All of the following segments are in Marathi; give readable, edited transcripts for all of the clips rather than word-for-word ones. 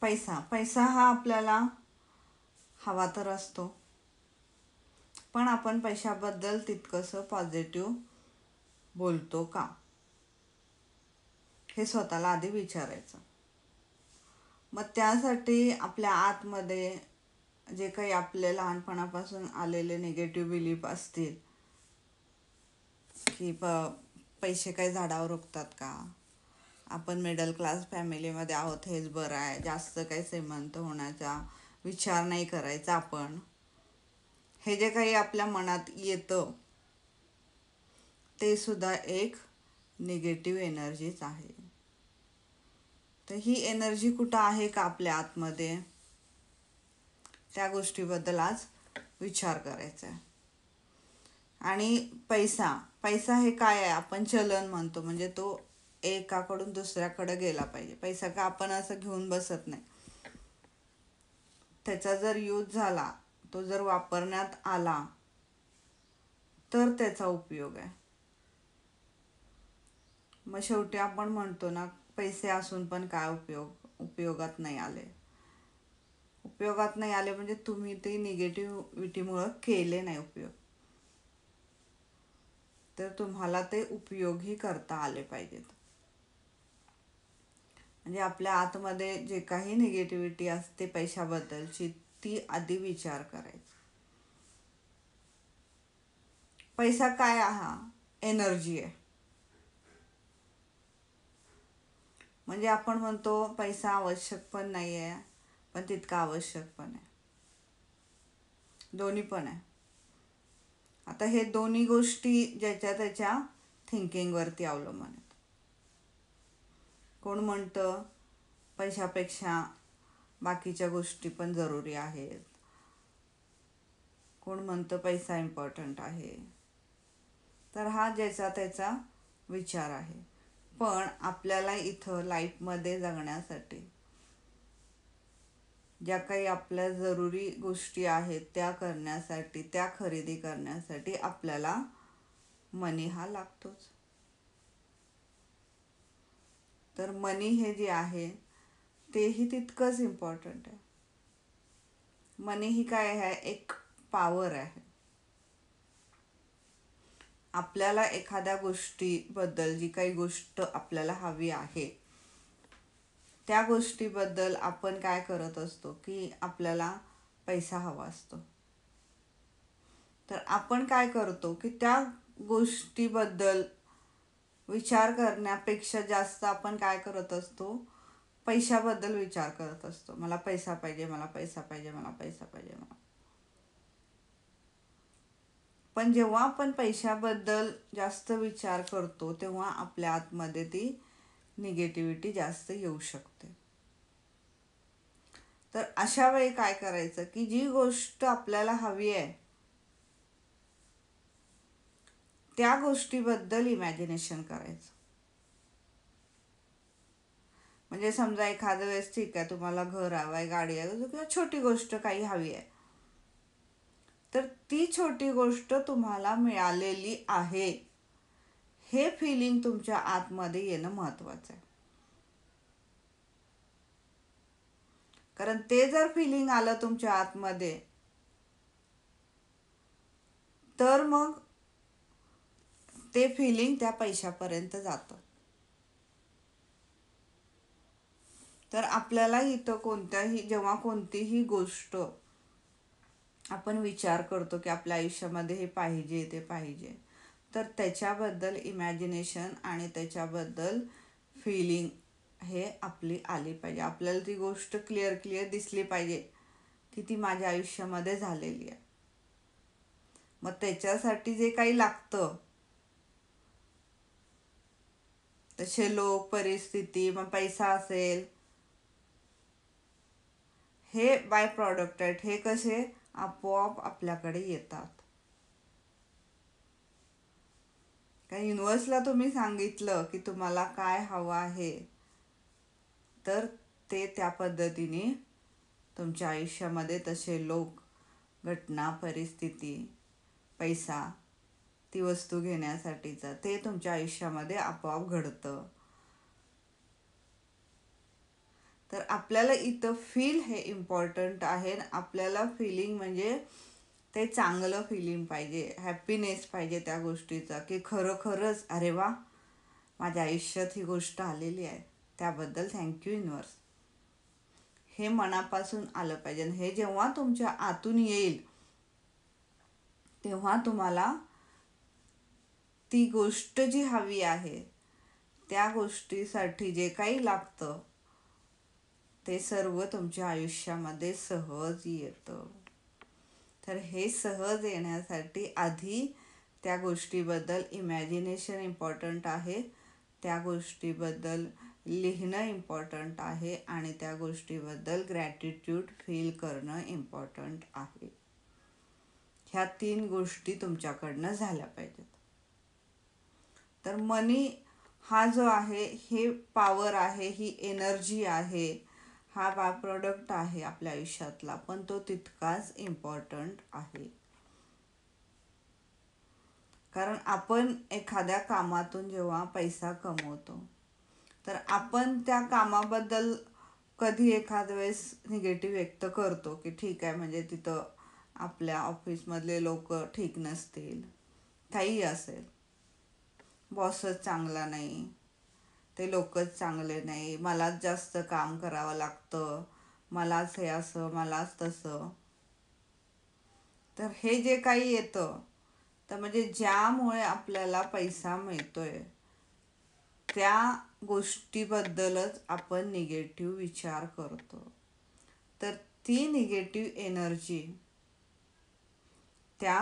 पैसा हा आपल्याला हवा तर असतो, पण आपण पैशाबद्दल तितकंसं पॉझिटिव्ह बोलतो का, हे स्वतःला आधी विचारायचं. मग त्यासाठी आपल्या आतमध्ये जे काही आपले लहानपणापासून आलेले निगेटिव्ह बिलीफ असतील की पैसे काही झाडावर उगतात का, आपण मिडल क्लास फॅमिलीमध्ये आहोत हेच बरं आहे, जास्त काही श्रीमंत होण्याचा विचार नाही करायचा आपण, हे जे काही आपल्या मनात येतं ते सुद्धा एक निगेटिव्ह एनर्जीच आहे. तर ही एनर्जी कुठं आहे का आपल्या आतमध्ये, त्या गोष्टीबद्दल आज विचार करायचा आहे. आणि पैसा हे काय आहे, आपण चलन म्हणतो, म्हणजे तो एकाकडून दुसऱ्याकडे गेला पाहिजे. पैसा का आपण असं घेऊन बसत नाही, त्याचा जर यूज झाला, तो जर वापरण्यात आला तर त्याचा उपयोग आहे. मग शेवटी आपण म्हणतो ना, पैसे असून पण काय उपयोगात नाही आले. उपयोगात नाही आले म्हणजे तुम्ही ते निगेटिव्हिटीमुळं केले नाही उपयोग, तर तुम्हाला ते उपयोगी करता आले पाहिजेत. म्हणजे आपल्या आतमध्ये जे काही निगेटिव्हिटी असते पैशाबद्दलची, ती आधी विचार करायचा. पैसा काय हा एनर्जी आहे. म्हणजे आपण म्हणतो पैसा आवश्यक पण नाही आहे, पण तितका आवश्यक पण आहे, दोन्ही पण आहे. आता हे दोन्ही गोष्टी ज्याच्या त्याच्या थिंकिंगवरती अवलंबून आहेत. कोण म्हणतं पैशापेक्षा बाकीच्या गोष्टी पण जरुरी आहेत, कोण म्हणतं पैसा इम्पॉर्टंट आहे. तर हा ज्याचा त्याचा विचार आहे. पण आपल्याला इथं लाईफमध्ये जगण्यासाठी ज्या काही आपल्या जरुरी गोष्टी आहेत त्या करण्यासाठी, त्या खरेदी करण्यासाठी आपल्याला मनी हा लागतोच. तर मनी हे जे आहे तेही तितकंच इम्पॉर्टंट आहे. मनी ही काय आहे, एक पॉवर आहे. आपल्याला एखाद्या गोष्टीबद्दल, जी काही गोष्ट आपल्याला हवी आहे त्या गोष्टीबद्दल आपण काय करत असतो की आपल्याला पैसा हवा असतो, तर आपण काय करतो की त्या गोष्टीबद्दल विचार करण्यापेक्षा जास्त आपण काय करत असतो, पैशाबद्दल विचार करत असतो. मला पैसा पाहिजे, मला पैसा पाहिजे, मला पैसा पाहिजे मला. पण जेव्हा आपण पैशाबद्दल जास्त विचार करतो तेव्हा आपल्या आतमध्ये ती निगेटिव्हिटी जास्त येऊ शकते. तर अशा वेळी काय करायचं की जी गोष्ट आपल्याला हवी आहे त्या गोष्टीबद्दल इमॅजिनेशन करायचं. म्हणजे समजा एखाद्या वेळेस ठीक आहे, तुम्हाला घर हवं आहे, गाडी आहे, किंवा छोटी गोष्ट काही हवी आहे, तर ती छोटी गोष्ट तुम्हाला मिळालेली आहे हे फिलिंग तुमच्या आतमध्ये येणं महत्त्वाचं आहे. कारण ते जर फिलिंग आलं तुमच्या आतमध्ये तर मग ते फिलिंग त्या पैशापर्यंत जातं. तर आपल्याला इथं जेव्हा कोणतीही गोष्ट आपण विचार करतो की आपल्या आयुष्यामध्ये हे पाहिजे ते पाहिजे, तर त्याच्याबद्दल इमॅजिनेशन आणि त्याच्याबद्दल फिलिंग हे आपली आली पाहिजे. आपल्याला ती गोष्ट क्लिअर दिसली पाहिजे की ती माझ्या आयुष्यामध्ये झालेली आहे. मग त्याच्यासाठी जे काही लागतं, तसे लोक, परिस्थिती, मग पैसा असेल, हे बाय प्रॉडक्ट आहेत. हे कसे आपोआप आपल्याकडे येतात. कारण युनिव्हर्सला तुम्ही सांगितलं की तुम्हाला काय हवं आहे, तर ते त्या पद्धतीने तुमच्या आयुष्यामध्ये तसे लोक, घटना, परिस्थिती, पैसा, ती वस्तू घेण्यासाठीचं ते तुमच्या आयुष्यामध्ये आपोआप घडतं. तर आपल्याला इथं फील हे इम्पॉर्टंट आहे. आपल्याला फिलिंग म्हणजे ते चांगलं फिलिंग पाहिजे, हॅपीनेस पाहिजे त्या गोष्टीचा, की खरोखरच अरे वा, माझ्या आयुष्यात ही गोष्ट आलेली आहे, त्याबद्दल थँक्यू युनिवर्स, हे मनापासून आलं पाहिजे. हे जेव्हा तुमच्या आतून येईल तेव्हा तुम्हाला ती गोष्ट जी हवी आहे त्या गोष्टीसाठी जे काही लागतं ते सर्व तुमच्या आयुष्यामध्ये सहज येतं. तर हे सहज येण्यासाठी आधी त्या गोष्टीबद्दल इमॅजिनेशन इम्पॉर्टंट आहे, त्या गोष्टीबद्दल लिहिणं इम्पॉर्टंट आहे आणि त्या गोष्टीबद्दल ग्रॅटिट्यूड फील करणं इम्पॉर्टंट आहे. ह्या 3 गोष्टी तुमच्याकडनं झाल्या पाहिजेत. तर मनी हा जो आहे हे पॉवर आहे, ही एनर्जी आहे, हा बा प्रोडक्ट आहे आपल्या आयुष्यातला, पण तो तितकाच इम्पॉर्टंट आहे. कारण आपण एखाद्या कामातून जेव्हा पैसा कमवतो तर आपण त्या कामाबद्दल कधी एखाद वेळेस निगेटिव्ह व्यक्त करतो, की ठीक आहे म्हणजे तिथं आपल्या ऑफिसमधले लोक ठीक नसतील, काही असेल, बॉसच चांगला नाही, ते लोकच चांगले नाही, मलाच जास्त काम करावं लागतं, मलाच हे असं, मलाच तसं. तर हे जे काही येतं तर म्हणजे ज्यामुळे आपल्याला पैसा मिळतोय त्या गोष्टीबद्दलच आपण निगेटिव्ह विचार करतो. तर ती निगेटिव्ह एनर्जी त्या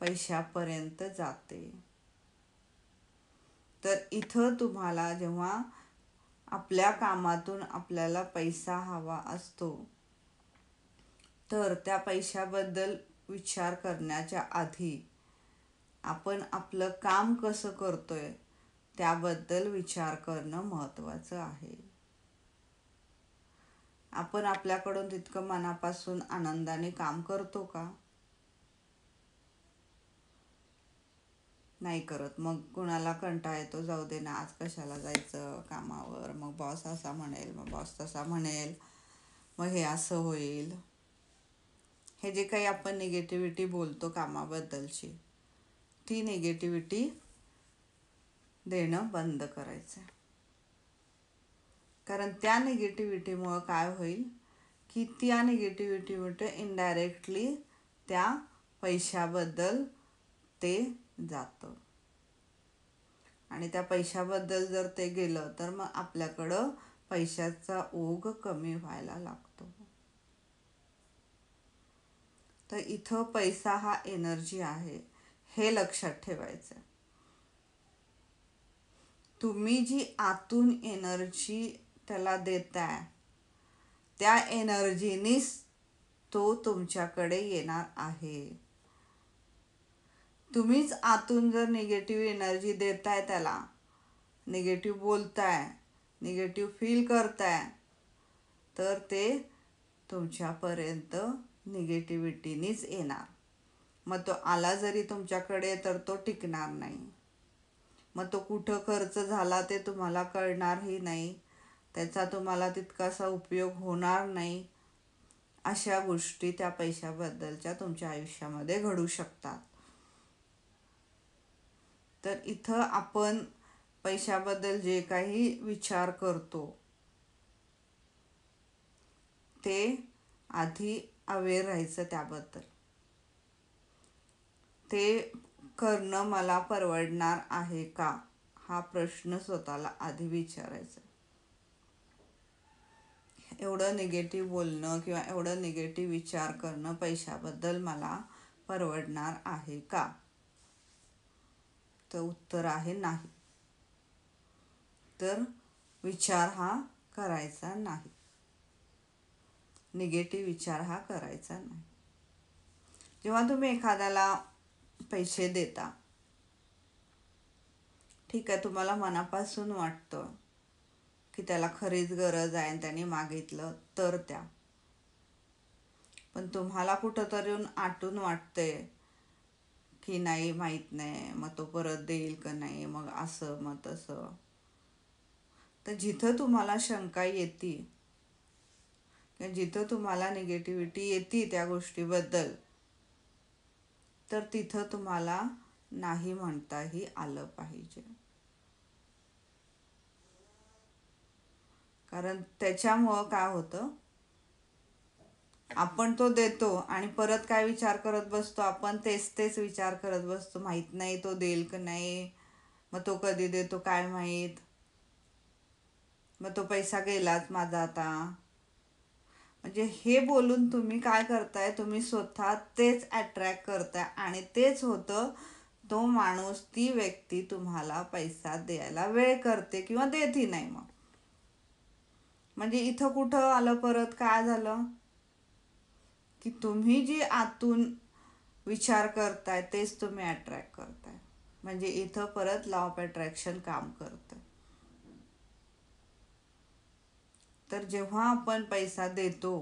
पैशापर्यंत जाते. तर इथं तुम्हाला जेव्हा आपल्या कामातून आपल्याला पैसा हवा असतो तर त्या पैशाबद्दल विचार करण्याच्या आधी आपण आपलं काम कसं करतोय त्याबद्दल विचार करणं महत्त्वाचं आहे. आपण आपल्याकडून तितकं मनापासून आनंदाने काम करतो का? नाही करत. मग कुणाला कंटाळा येतो, जाऊ दे ना, आज कशाला जायचं कामावर, मग बॉस असा म्हणेल, मग बॉस तसा म्हणेल, मग हे असं होईल. हे जे काही आपण निगेटिव्हिटी बोलतो कामाबद्दलची, ती निगेटिव्हिटी देणं बंद करायचं. कारण त्या निगेटिव्हिटीमुळं काय होईल की त्या निगेटिव्हिटीमुळे इनडायरेक्टली त्या पैशाबद्दल ते जातं आणि त्या पैशाबद्दल जर ते गेलं तर मग आपल्याकडं पैशाचा ओघ कमी व्हायला लागतो. तर इथं पैसा हा एनर्जी आहे हे लक्षात ठेवायचं. तुम्ही जी आतून एनर्जी त्याला देताय त्या एनर्जीनीच तो तुमच्याकडे येणार आहे. तुम्हीच आतून जर निगेटिव्ह एनर्जी देताय, त्याला निगेटिव्ह बोलताय, निगेटिव्ह फील करताय, तर ते तुमच्यापर्यंत निगेटिव्हिटीनीच येणार. मग तो आला जरी तुमच्याकडे तर तो टिकणार नाही. मग तो कुठं खर्च झाला ते तुम्हाला कळणारही नाही, त्याचा तुम्हाला तितकासा उपयोग होणार नाही. अशा गोष्टी त्या पैशाबद्दलच्या तुमच्या आयुष्यामध्ये घडू शकतात. तर इथं आपण पैशाबद्दल जे काही विचार करतो ते आधी अवेअर राहायचं त्याबद्दल. ते करणं मला परवडणार आहे का, हा प्रश्न स्वतःला आधी विचारायचा. एवढं निगेटिव्ह बोलणं किंवा एवढं निगेटिव्ह विचार करणं पैशाबद्दल मला परवडणार आहे का? तर उत्तर आहे नाही. तर विचार हा करायचा नाही, निगेटिव्ह विचार हा करायचा नाही. जेव्हा तुम्ही एखाद्याला पैसे देता, ठीक आहे, तुम्हाला मनापासून वाटतं की त्याला खरीच गरज आहे आणि त्याने मागितलं तर त्या, पण तुम्हाला कुठंतरी आतून वाटतंय की नाही, माहीत नाही मग तो परत देईल का नाही, मग असं मग तसं. तर जिथं तुम्हाला शंका येते जिथं तुम्हाला निगेटिव्हिटी येते त्या गोष्टीबद्दल, तर तिथं तुम्हाला नाही म्हणताही आलं पाहिजे. कारण त्याच्यामुळं काय होतं, आपण तो देतो आणि परत काय विचार करत बसतो, आपण तेच तेच विचार करत बसतो, माहीत नाही तो देईल की नाही, मग तो कधी देतो काय माहीत, मग तो पैसा गेलाच माझा आता. म्हणजे हे बोलून तुम्ही काय करताय, तुम्ही स्वतः तेच अट्रॅक्ट करताय आणि तेच होतं. तो माणूस, ती व्यक्ती तुम्हाला पैसा द्यायला वेळ करते किंवा देतही नाही. मग म्हणजे इथं कुठं आलं, परत काय झालं की तुम्ही जी आतून विचार करताय तेच तुम्ही अट्रॅक्ट करताय. म्हणजे इथं परत लॉ ऑफ अट्रॅक्शन काम करतं. तर जेव्हा आपण पैसा देतो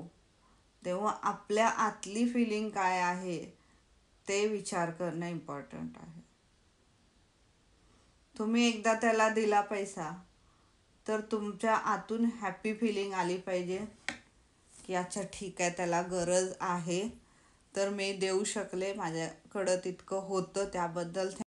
तेव्हा आपल्या आतली फिलिंग काय आहे ते विचार करणं इम्पॉर्टंट आहे. तुम्ही एकदा त्याला दिला पैसा, तर तुमच्या आतून हॅपी फिलिंग आली पाहिजे की अच्छा ठीक आहे, त्याला गरज आहे, तर मी देऊ शकले, माझ्याकडं तितकं होतं, त्याबद्दल